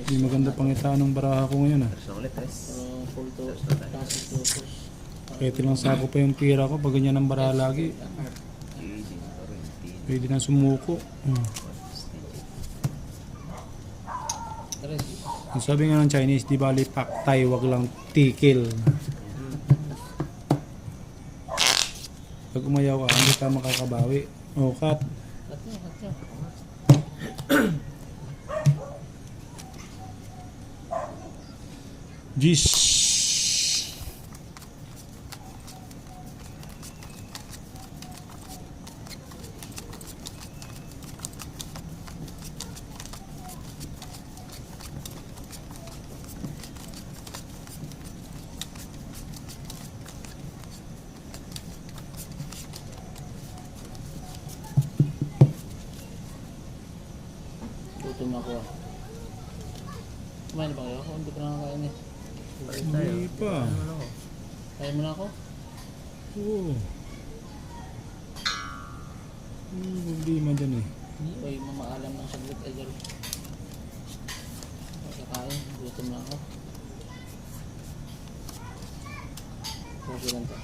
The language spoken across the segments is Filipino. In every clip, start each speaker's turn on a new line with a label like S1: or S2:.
S1: Di maganda pangitaan ng baraha ko ngayon ah.
S2: Full to kasi to.
S1: Kahit ilang sako pa yung pira ko, pag ganyan ang baraha lagi, pwede na sumuko. Ang sabi nga ng Chinese, di bali paktay, wag lang tikil. Pag umayaw ka, hindi ka makakabawi. O, cut. Jeez.
S2: Gutom ako ah. Kumain ba kayo? Ako hindi ko na nakakain eh.
S1: Hindi pa.
S2: Kaya mo na ako?
S1: Oo. Problema dyan eh.
S2: Uy, mamaalam ng saglit agad. Kakain, gutom na ako. Okay lang to.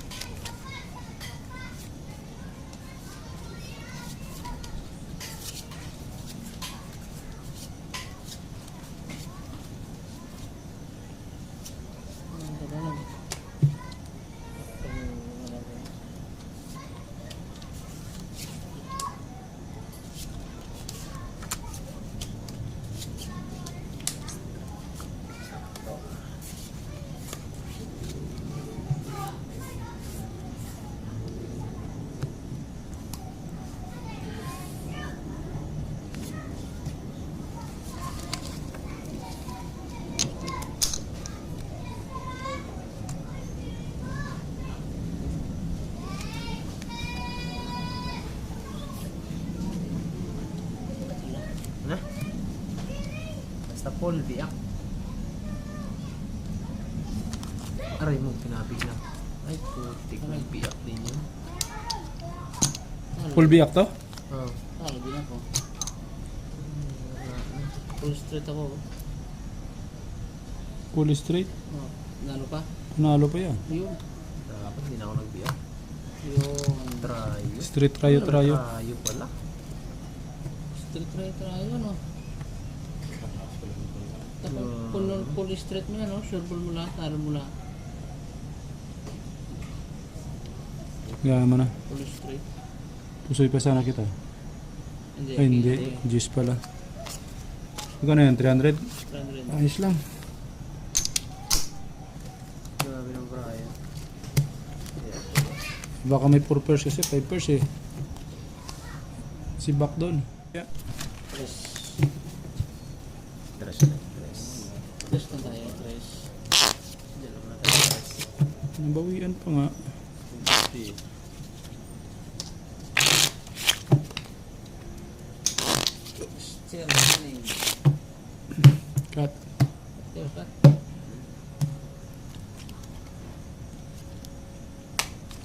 S3: Basta Paul, biyak. Aray mo, pinabig lang. Ay, putik na biyak din yun.
S1: Full biyak to?
S3: Oh.
S2: Lagi na ako. Full straight ako.
S1: Full straight?
S2: Oh, nalo pa?
S1: Panalo pa yan.
S2: Yun.
S3: Dapat hindi na ako nagbiyak.
S2: Yung
S3: Trayo.
S1: Straight trayo.
S3: Trayo pala.
S2: straight try yun oh. Tapos full straight mo yan oh. Sure ball mo lahat, talo mo lahat.
S1: Gaya mo na.
S2: Full straight.
S1: Pusoy pa sana kita.
S2: Hindi.
S1: Ay hindi. Juice pala. Magkano yan? 300?
S2: 300.
S1: Ayos lang.
S3: Grabe ng Brian.
S1: Baka may 4 pairs kasi 5 pairs eh. Si Bak doon. Yeah.
S2: Tres.
S3: Tres.
S2: Tres na tayo. Tres.
S3: Dalawa na tayo.
S1: Nabawian pa nga.
S2: Still running.
S1: Cut.
S2: Still cut.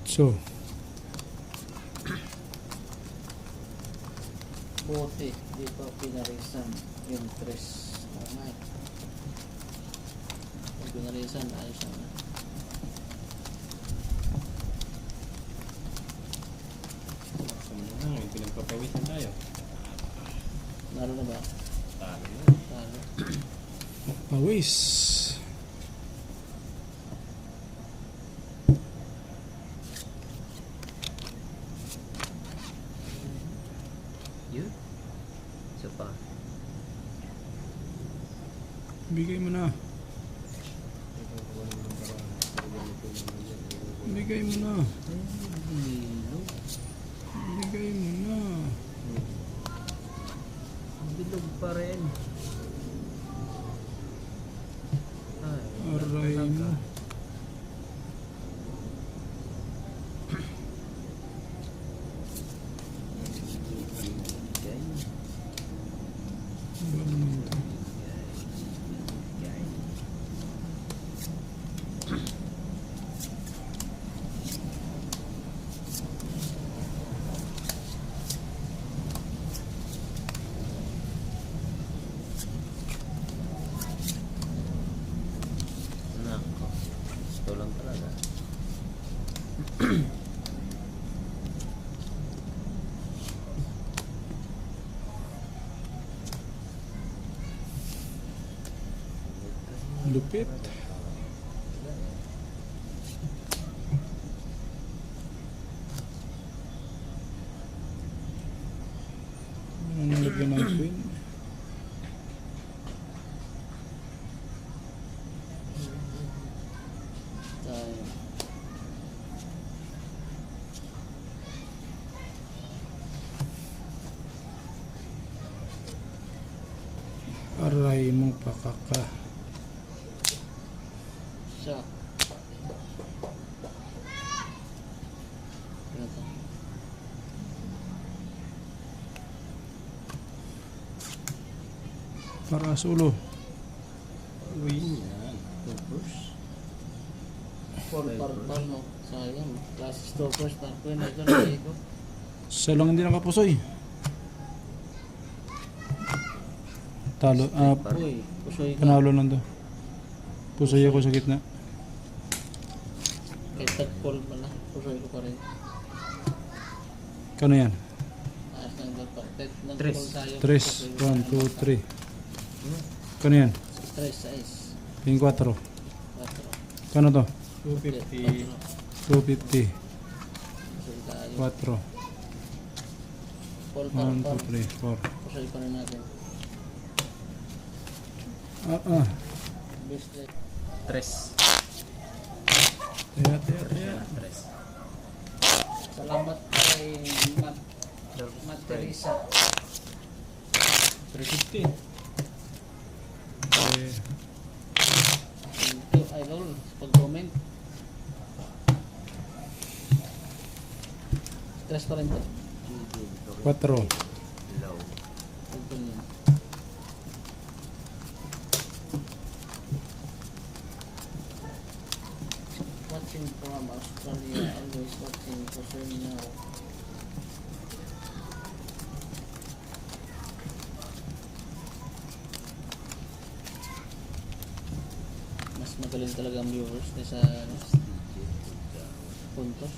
S1: So.
S2: Buti. Dito pinarisan yung tres. Tama eh. Pag pinarisan, ayos na.
S3: Pinagpapawisan tayo.
S2: Nalo na ba?
S3: Talo na.
S2: Talo.
S1: Pawis.
S3: Yun. Isa pa.
S1: Bigay mo na. Bigay mo na. Bigay mo na.
S3: Bilog pa rin. Ay,
S1: Aray mo. Lupit. Ano nalagyan ng queen?
S2: Tayo.
S1: Aray mong pakaka.
S2: Siya. Ganito.
S1: Para sulo.
S3: Uy, yan. Toppers.
S2: Por par no. Sayang. Klase stoppers par ko yun. Ito na ko.
S1: Siya lang hindi nakapusoy. Talo.
S2: Uy, pusoy ka.
S1: Panalo lang to. Pusoy ako sa gitna.
S2: Kahit tag-pull mo na. Pusoy ko pa rin.
S1: Kano yan?
S2: Ayos na ito pa. Kahit
S3: Tres.
S2: nag-pull tayo.
S1: 3, 1, 2, 3. Kano yan?
S2: 3 size.
S1: Ping 4.
S2: 4.
S1: Kano to?
S3: 250.
S1: 250.
S2: Pusoy tayo.
S1: 4.
S2: Pull
S1: 1,
S2: par.
S1: 2, 3, 4.
S2: Pusoy pa rin natin. Best like.
S3: Tres.
S1: Taya.
S3: Tres.
S2: Salamat kay Mat Teresa.
S1: 350.
S2: Thank you, idol. Pag-comment. Tres pa rin to.
S1: 4.
S3: Low.
S2: Ito yun. Watching from Australia. Always watching for sure now. Mas magaling talaga ang viewers kaysa puntos.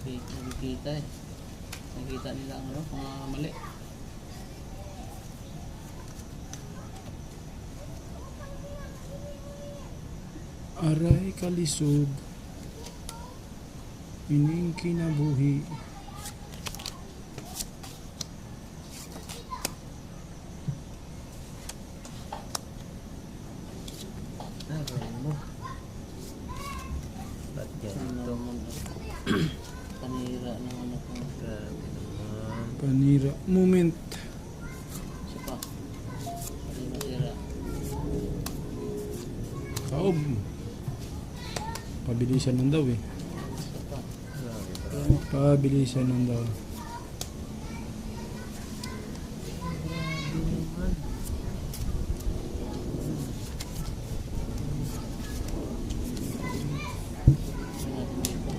S2: Nakikita eh. Nakikita nila ang ano, kung mali.
S1: Aray kalisod. Ining kinabuhi.
S3: Aray mo. Ba't
S2: Ano
S3: ganito?
S2: naman panira ng ano kung
S3: Grabe naman.
S1: Panira. Moment.
S2: isa pa. Panira.
S1: Kaob. Pabilisan lang daw eh.
S2: Isa pa.
S3: Grabe ba?
S2: Kaya mo.
S1: Pabilisan lang daw.
S3: Grabe naman.
S2: Isa natin dito.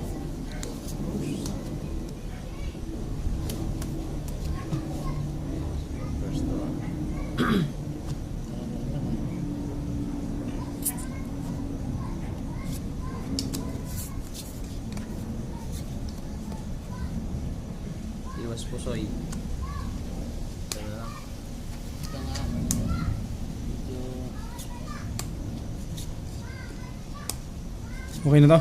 S3: First one.
S2: Ano naman.
S3: Iwas pusoy. Ito na lang.
S2: Ito nga. Medyo
S1: Okay na to?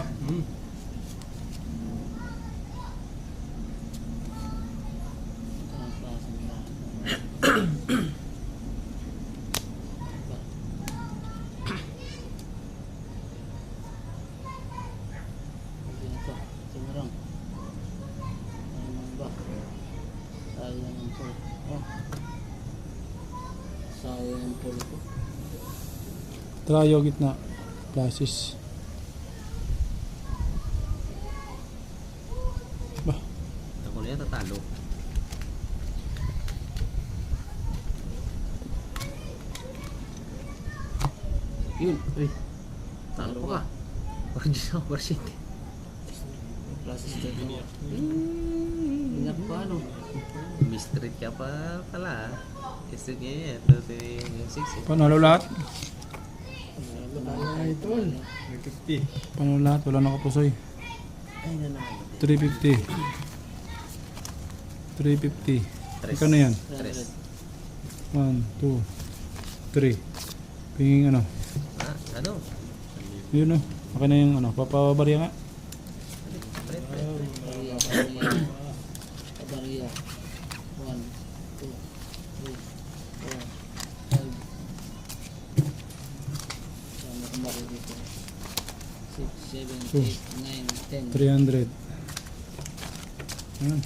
S2: ito ang klase nila. Diba? Hindi na to. Ito na lang. Ano naman ba? Sayang ang pull. Oh. Sayang ang pull ko.
S1: Trayo gitna. Plasis. Bah.
S3: Ako na yan tatalo.
S2: Yun.
S3: Uy. Talo pa ka. Original version.
S2: Klase state mo. Binak pa ano?
S3: Mystery ka pa pala. Gusto niya yan. Ito yung 6 eh.
S1: Panalo lahat?
S2: Idol.
S3: 50.
S1: Panalo lahat? Wala nakapusoy.
S3: Ay, nanalo.
S1: 350. 350.
S3: Tres.
S1: Ikaw na yan?
S3: Tres.
S1: 1, 2, 3. Pingin ano.
S3: Ah, ano?
S1: Yun o. Akin na yung ano. Papabarya nga.
S3: Pre.
S2: Kabarya. Kabarya. 1, 2, 3, 4, 5. Saan na kumari dito? 6, 7, 8, 9, 10.
S1: 300. Ayan.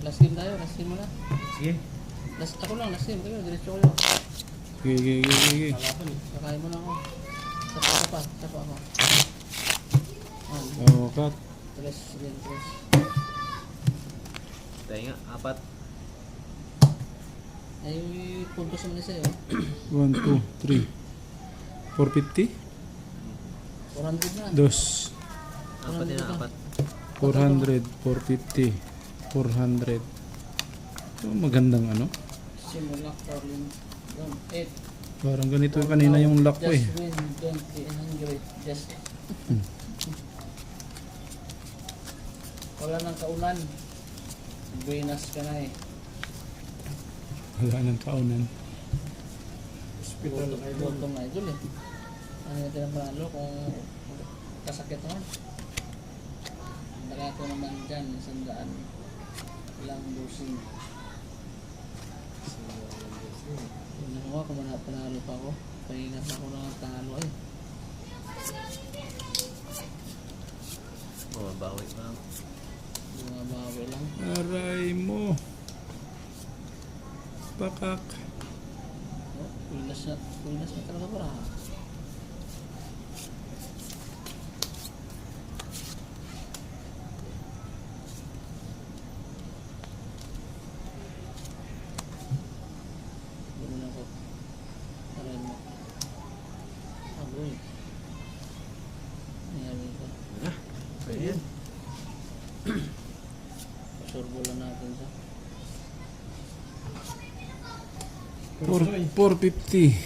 S2: Last game tayo, last game muna.
S3: Sige.
S2: Ako lang, last game. Kayo, diretso kayo.
S1: Sige.
S2: Kakain mo na ako. Sapa ako.
S1: Oh, cut.
S2: 3, sige, 3.
S3: Tayo nga, 4.
S2: Ay, puntos naman sa'yo.
S1: 1, 2, 3. 450?
S2: 400 na.
S1: 2.
S3: 4 din na, 4.
S1: 400. 450. 400. Oh, magandang ano.
S2: Simula, Carlin. 8.
S1: Parang ganito kanina yung lock ko eh.
S2: Just win, don't be hungry. Just. Wala nang kaunan. Buenas ka na eh.
S1: Wala nang kaunan.
S2: Gutom na idol eh. Ano yung tinamalo kung kasakit naman. Ang barato naman dyan, 100 lang dosing. Tingnan mo kung panalo pa ako. Pahingat ako ng talo eh.
S3: Bumabawi pa.
S2: Bumabawi lang.
S1: Aray mo. Pakak.
S2: Oh, Winas na talaga para. Gano'n ako. Aray mo. Aboy. Nangyari ko.
S3: Ayan.
S2: Pasurbo lang natin sa.
S1: 450.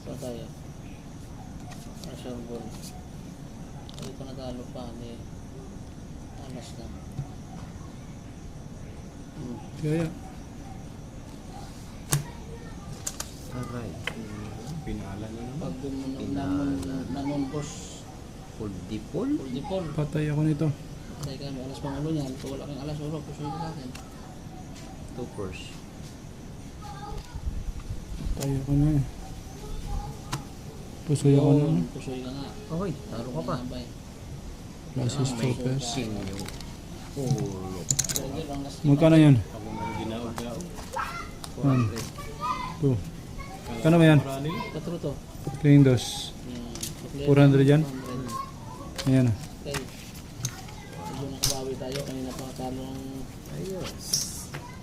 S2: Saan tayo? Pasurbo. Hindi ko natalo pa. Hindi. Alas na.
S1: Kaya.
S3: Aray.
S4: Pinala na naman.
S2: Pag
S3: Pinala.
S2: nanumpos.
S3: Full dipol.
S2: Full dipol.
S1: Patay ako nito.
S2: Patay kami. Alas pangulo niyan. Kung wala kang alas ulo, pusoy ka sa akin.
S3: 2 purse.
S1: Patay ako na eh. Pusoy ako na.
S2: Yun, pusoy ka nga.
S3: Hoy, talo ka pa.
S2: Abay.
S1: Classes stoppers.
S3: King yung ulo.
S2: So, yun ang last.
S1: Magkano yun?
S4: Ako nang ginaog-gaog.
S1: 1, 2. Kano ba yan?
S4: Marani.
S2: Patro to.
S1: King dos. 400 yan? Ayan ah.
S2: Okay. Medyo nakabawi tayo. Kanina pa talo ng...
S3: Ayos.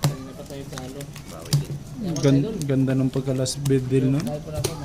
S2: Kanina pa tayo talo.
S3: Bawi din.
S2: Yan, mga idol.
S1: Ganda ng pagka last bid deal no?
S2: Tayo pala po.